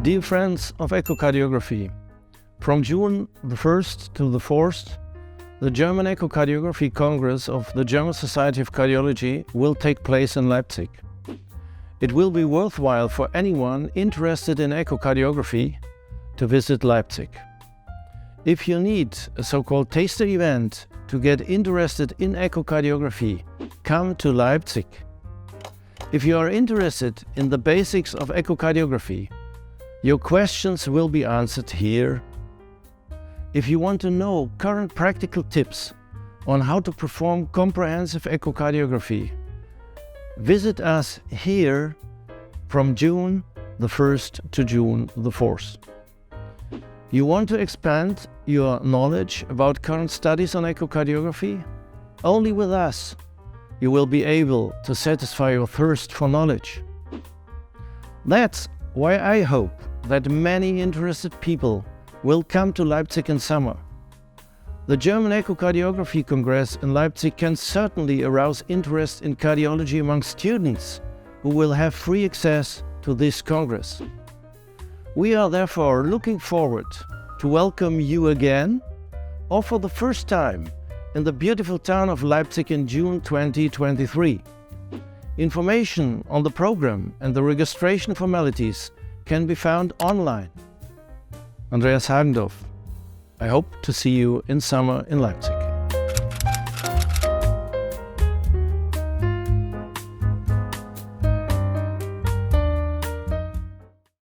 Dear friends of echocardiography, from June the 1st to the 4th, the German Echocardiography Congress of the German Society of Cardiology will take place in Leipzig. It will be worthwhile for anyone interested in echocardiography to visit Leipzig. If you need a so-called taster event to get interested in echocardiography, come to Leipzig. If you are interested in the basics of echocardiography, your questions will be answered here. If you want to know current practical tips on how to perform comprehensive echocardiography, visit us here from June the 1st to June the 4th. You want to expand your knowledge about current studies on echocardiography? Only with us you will be able to satisfy your thirst for knowledge. That's why I hope that many interested people will come to Leipzig in summer. The German Echocardiography Congress in Leipzig can certainly arouse interest in cardiology among students who will have free access to this congress. We are therefore looking forward to welcome you again, or for the first time, in the beautiful town of Leipzig in June 2023. Information on the program and the registration formalities can be found online. Andreas Hagendorf. I hope to see you in summer in Leipzig.